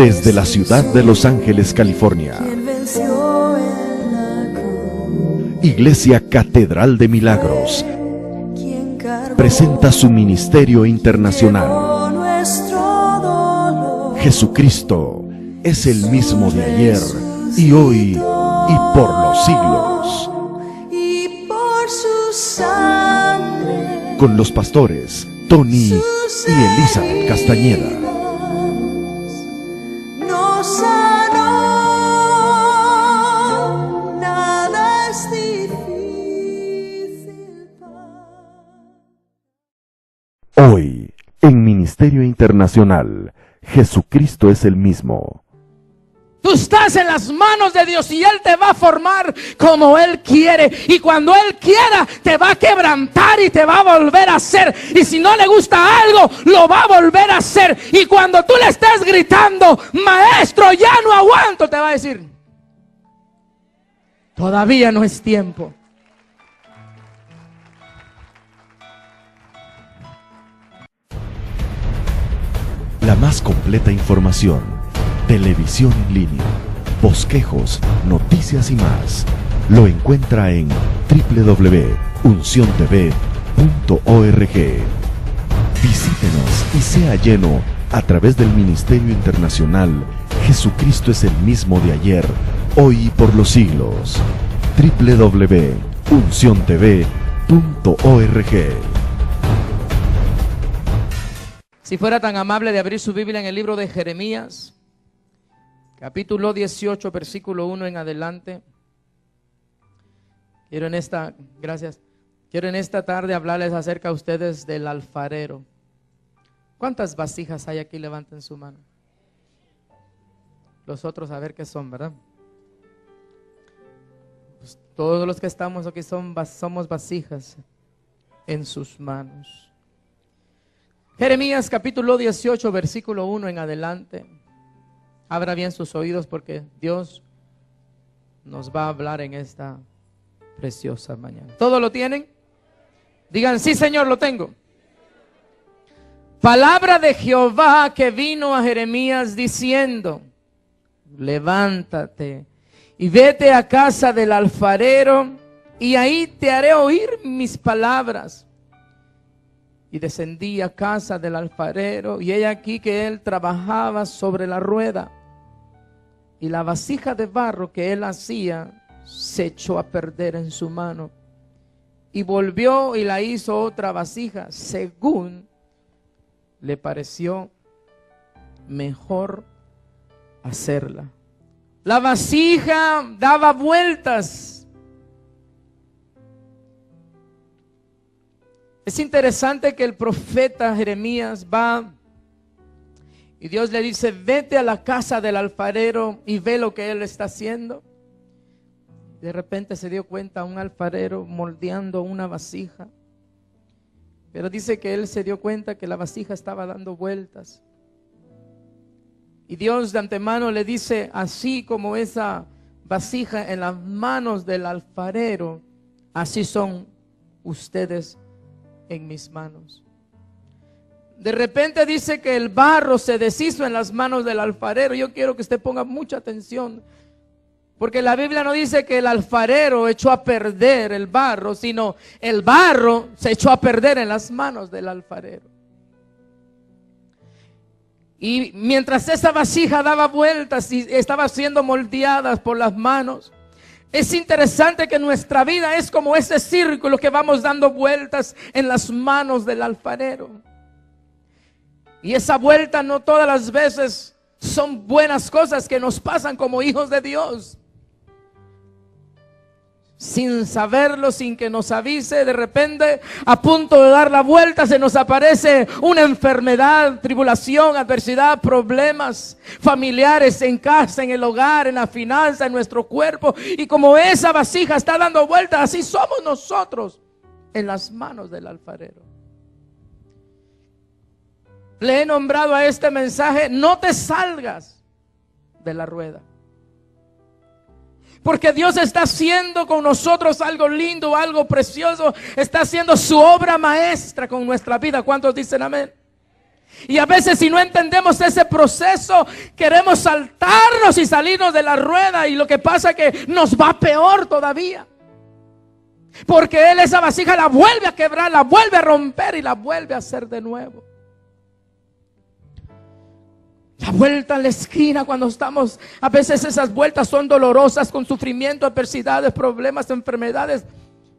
Desde la ciudad de Los Ángeles, California, Iglesia Catedral de Milagros presenta su ministerio internacional. Jesucristo es el mismo de ayer y hoy y por los siglos. Con los pastores Tony y Elizabeth Castañeda. Hoy, en Ministerio Internacional, Jesucristo es el mismo. Tú estás en las manos de Dios y Él te va a formar como Él quiere. Y cuando Él quiera, te va a quebrantar y te va a volver a hacer. Y si no le gusta algo, lo va a volver a hacer. Y cuando tú le estés gritando, maestro, ya no aguanto, te va a decir, todavía no es tiempo. La más completa información, televisión en línea, bosquejos, noticias y más, lo encuentra en www.unciontv.org. Visítenos y sea lleno a través del Ministerio Internacional Jesucristo es el mismo de ayer, hoy y por los siglos. www.unciontv.org. Si fuera tan amable de abrir su Biblia en el libro de Jeremías, capítulo 18, versículo 1 en adelante. Quiero en esta tarde hablarles acerca a ustedes del alfarero. ¿Cuántas vasijas hay aquí? Levanten su mano. Los otros a ver qué son, ¿verdad? Pues todos los que estamos aquí somos vasijas en sus manos. Jeremías capítulo 18, versículo 1 en adelante. Abra bien sus oídos porque Dios nos va a hablar en esta preciosa mañana. ¿Todo lo tienen? Digan, sí, Señor, lo tengo. Palabra de Jehová que vino a Jeremías diciendo, levántate y vete a casa del alfarero y ahí te haré oír mis palabras. Y descendí a casa del alfarero, y he aquí que él trabajaba sobre la rueda, y la vasija de barro que él hacía se echó a perder en su mano. Y volvió y la hizo otra vasija, según le pareció mejor hacerla. La vasija daba vueltas. Es interesante que el profeta Jeremías va y Dios le dice, vete a la casa del alfarero y ve lo que él está haciendo. De repente se dio cuenta un alfarero moldeando una vasija. Pero dice que él se dio cuenta que la vasija estaba dando vueltas. Y Dios de antemano le dice, así como esa vasija en las manos del alfarero, así son ustedes en mis manos. De repente dice que el barro se deshizo en las manos del alfarero. Yo quiero que usted ponga mucha atención, porque la Biblia no dice que el alfarero echó a perder el barro, sino el barro se echó a perder en las manos del alfarero. Y mientras esa vasija daba vueltas y estaba siendo moldeada por las manos, es interesante que nuestra vida es como ese círculo que vamos dando vueltas en las manos del alfarero. Y esa vuelta no todas las veces son buenas cosas que nos pasan como hijos de Dios. Sin saberlo, sin que nos avise, de repente, a punto de dar la vuelta, se nos aparece una enfermedad, tribulación, adversidad, problemas familiares en casa, en el hogar, en la finanza, en nuestro cuerpo. Y como esa vasija está dando vueltas, así somos nosotros en las manos del alfarero. Le he nombrado a este mensaje, no te salgas de la rueda. Porque Dios está haciendo con nosotros algo lindo, algo precioso. Está haciendo su obra maestra con nuestra vida. ¿Cuántos dicen amén? Y a veces, si no entendemos ese proceso, queremos saltarnos y salirnos de la rueda, y lo que pasa es que nos va peor todavía. Porque Él esa vasija la vuelve a quebrar, la vuelve a romper y la vuelve a hacer de nuevo. La vuelta a la esquina, cuando estamos, a veces esas vueltas son dolorosas, con sufrimiento, adversidades, problemas, enfermedades,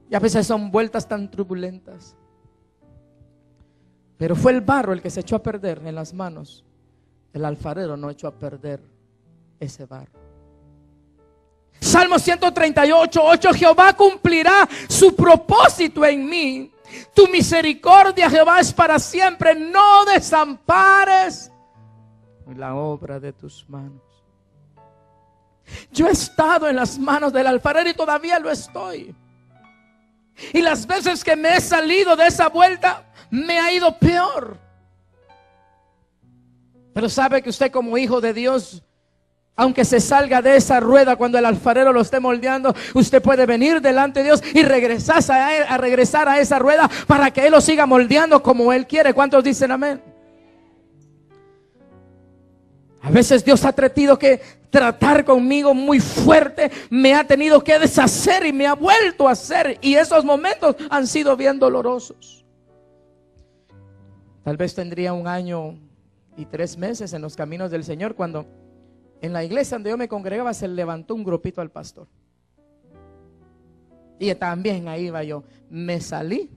y a veces son vueltas tan turbulentas. Pero fue el barro el que se echó a perder en las manos. El alfarero no echó a perder ese barro. Salmo 138:8: Jehová cumplirá su propósito en mí. Tu misericordia, Jehová, es para siempre. No desampares la obra de tus manos. Yo he estado en las manos del alfarero y todavía lo estoy. Y las veces que me he salido de esa vuelta, me ha ido peor. Pero sabe que usted, como hijo de Dios, aunque se salga de esa rueda cuando el alfarero lo esté moldeando, usted puede venir delante de Dios y regresar a esa rueda para que Él lo siga moldeando como Él quiere. ¿Cuántos dicen amén? A veces Dios ha tenido que tratar conmigo muy fuerte, me ha tenido que deshacer y me ha vuelto a hacer, y esos momentos han sido bien dolorosos. Tal vez tendría 1 año y 3 meses en los caminos del Señor, cuando en la iglesia donde yo me congregaba se levantó un grupito al pastor. Y también ahí iba yo. Me salí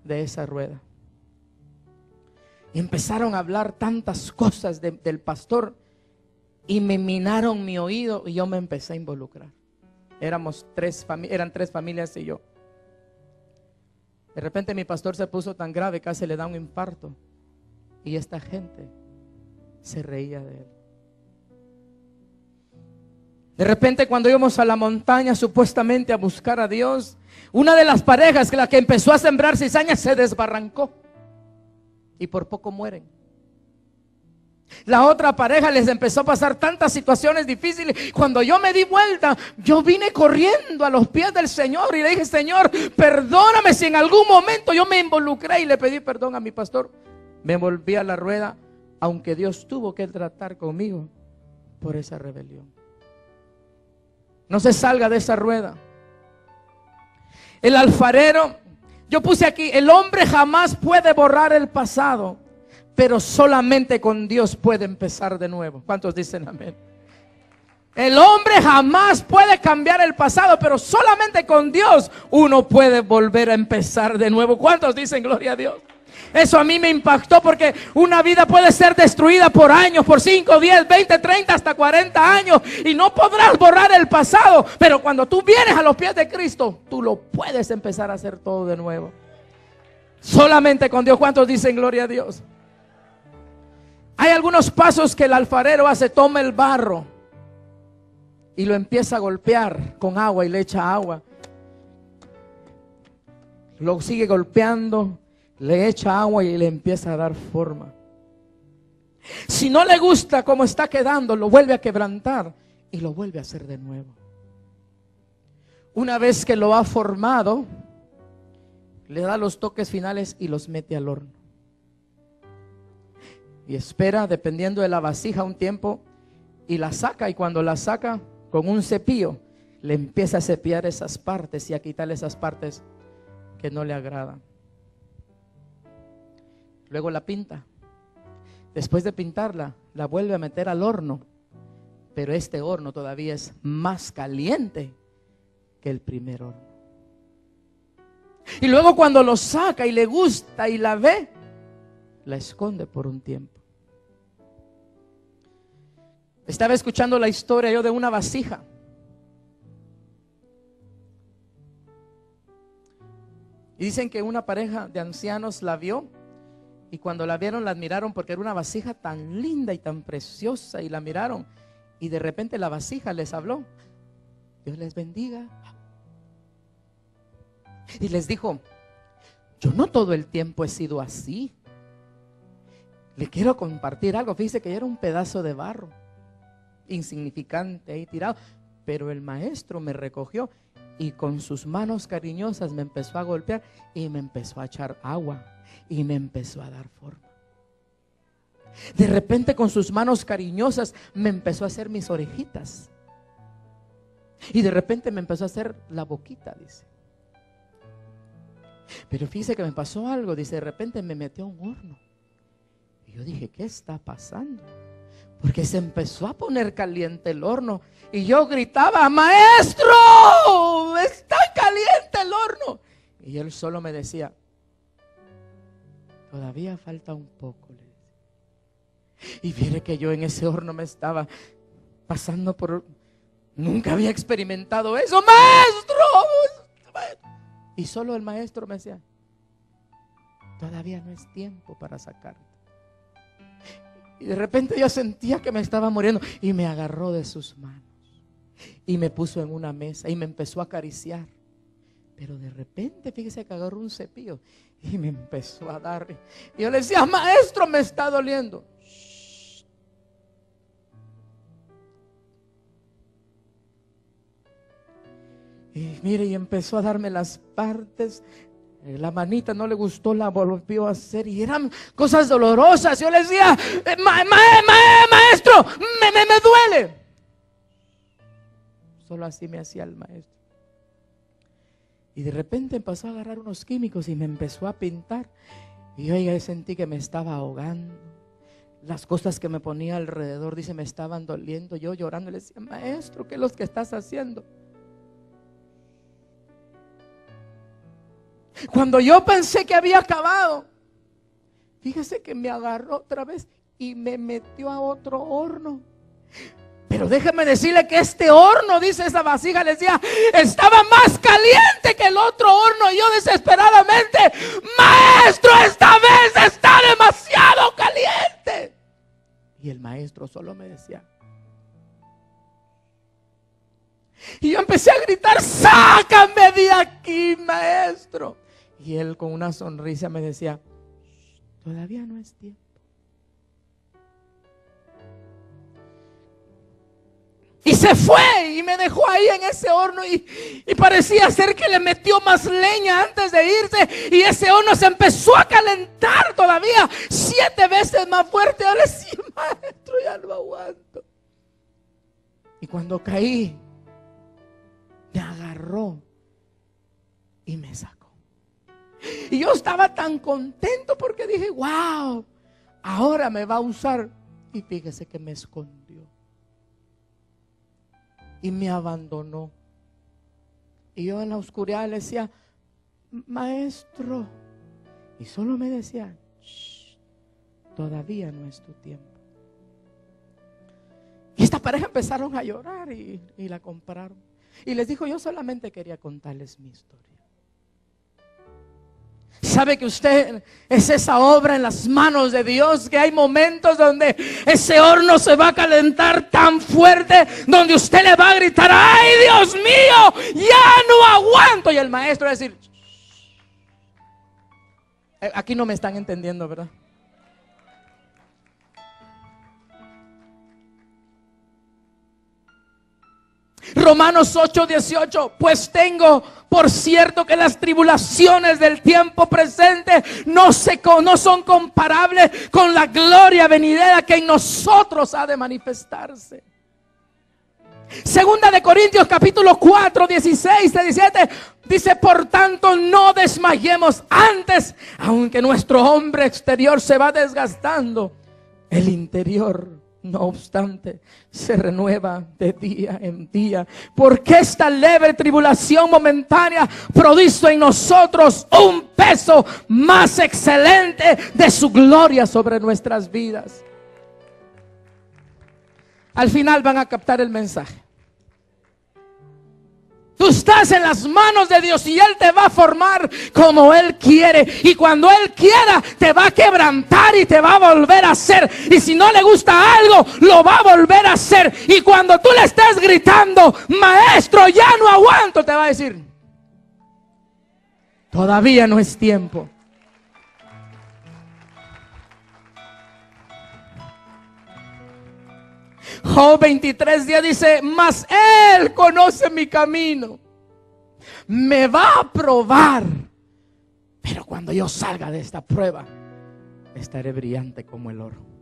de esa rueda. Y empezaron a hablar tantas cosas del pastor y me minaron mi oído, y yo me empecé a involucrar. Eran 3 familias y yo. De repente mi pastor se puso tan grave, casi le da un infarto. Y esta gente se reía de él. De repente, cuando íbamos a la montaña supuestamente a buscar a Dios, una de las parejas, la que empezó a sembrar cizañas, se desbarrancó y por poco mueren. La otra pareja les empezó a pasar tantas situaciones difíciles. Cuando yo me di vuelta, yo vine corriendo a los pies del Señor y le dije: Señor, perdóname si en algún momento yo me involucré, y le pedí perdón a mi pastor. Me volví a la rueda, aunque Dios tuvo que tratar conmigo por esa rebelión. No se salga de esa rueda. El alfarero, yo puse aquí: el hombre jamás puede borrar el pasado, pero solamente con Dios puede empezar de nuevo. ¿Cuántos dicen amén? El hombre jamás puede cambiar el pasado, pero solamente con Dios uno puede volver a empezar de nuevo. ¿Cuántos dicen gloria a Dios? Eso a mí me impactó, porque una vida puede ser destruida por años, por 5, 10, 20, 30, hasta 40 años, y no podrás borrar el pasado. Pero cuando tú vienes a los pies de Cristo, tú lo puedes empezar a hacer todo de nuevo. Solamente con Dios. ¿Cuántos dicen gloria a Dios? Hay algunos pasos que el alfarero hace. Toma el barro y lo empieza a golpear con agua y le echa agua. Lo sigue golpeando, le echa agua y le empieza a dar forma. Si no le gusta cómo está quedando, lo vuelve a quebrantar y lo vuelve a hacer de nuevo. Una vez que lo ha formado, le da los toques finales y los mete al horno. Y espera, dependiendo de la vasija, un tiempo, y la saca. Y cuando la saca, con un cepillo, le empieza a cepillar esas partes y a quitarle esas partes que no le agradan. Luego la pinta. Después de pintarla, la vuelve a meter al horno. Pero este horno todavía es más caliente que el primer horno. Y luego, cuando lo saca y le gusta y la ve, la esconde por un tiempo. Estaba escuchando la historia yo de una vasija. Y dicen que una pareja de ancianos la vio, y cuando la vieron la admiraron porque era una vasija tan linda y tan preciosa, y la miraron, y de repente la vasija les habló: Dios les bendiga. Y les dijo: yo no todo el tiempo he sido así. Le quiero compartir algo. Fíjese que yo era un pedazo de barro, insignificante ahí tirado, pero el maestro me recogió y con sus manos cariñosas me empezó a golpear y me empezó a echar agua y me empezó a dar forma. De repente con sus manos cariñosas me empezó a hacer mis orejitas. Y de repente me empezó a hacer la boquita, dice. Pero fíjese que me pasó algo, dice, de repente me metió a un horno. Y yo dije, ¿qué está pasando? Porque se empezó a poner caliente el horno. Y yo gritaba, maestro, está caliente el horno. Y él solo me decía, todavía falta un poco, le decía. Y mire que yo en ese horno me estaba pasando por... Nunca había experimentado eso, maestro. Y solo el maestro me decía, todavía no es tiempo para sacarte. Y de repente yo sentía que me estaba muriendo. Y me agarró de sus manos y me puso en una mesa y me empezó a acariciar. Pero de repente, fíjese que agarró un cepillo y me empezó a dar. Y yo le decía, maestro, me está doliendo. Shh. Y mire, y empezó a darme las partes. La manita no le gustó, la volvió a hacer y eran cosas dolorosas. Yo le decía, maestro, me duele. Solo así me hacía el maestro. Y de repente empezó a agarrar unos químicos y me empezó a pintar. Y yo ya sentí que me estaba ahogando. Las cosas que me ponía alrededor, dice, me estaban doliendo. Yo llorando le decía, maestro, ¿qué es lo que estás haciendo? Cuando yo pensé que había acabado, fíjese que me agarró otra vez y me metió a otro horno. Pero déjeme decirle que este horno, dice esa vasija, le decía, estaba más caliente que el otro horno. Y yo desesperadamente, maestro, esta vez está demasiado caliente. Y el maestro solo me decía. Y yo empecé a gritar, sácame de aquí, maestro. Y él con una sonrisa me decía, todavía no es tiempo. Y se fue y me dejó ahí en ese horno y parecía ser que le metió más leña antes de irse. Y ese horno se empezó a calentar todavía 7 veces más fuerte. Ahora sí, maestro, ya no aguanto. Y cuando caí, me agarró y me sacó. Y yo estaba tan contento porque dije, wow, ahora me va a usar. Y fíjese que me escondió y me abandonó. Y yo en la oscuridad le decía, maestro, y solo me decía, todavía no es tu tiempo. Y esta pareja empezaron a llorar y la compraron. Y les dijo, yo solamente quería contarles mi historia. ¿Sabe que usted es esa obra en las manos de Dios? Que hay momentos donde ese horno se va a calentar tan fuerte, donde usted le va a gritar, ¡ay, Dios mío! ¡Ya no aguanto! Y el maestro va a decir, aquí no me están entendiendo, ¿verdad? Romanos 8:18, pues tengo por cierto que las tribulaciones del tiempo presente no son comparables con la gloria venidera que en nosotros ha de manifestarse. Segunda de Corintios capítulo 4, 16, 17 dice, por tanto no desmayemos antes, aunque nuestro hombre exterior se va desgastando, el interior no obstante se renueva de día en día, porque esta leve tribulación momentánea produce en nosotros un peso más excelente de su gloria sobre nuestras vidas. Al final van a captar el mensaje. Tú estás en las manos de Dios y Él te va a formar como Él quiere. Y cuando Él quiera, te va a quebrantar y te va a volver a hacer. Y si no le gusta algo, lo va a volver a hacer. Y cuando tú le estés gritando, maestro, ya no aguanto, te va a decir, todavía no es tiempo. Job 23:10 dice, mas Él conoce mi camino, me va a probar, pero cuando yo salga de esta prueba, estaré brillante como el oro.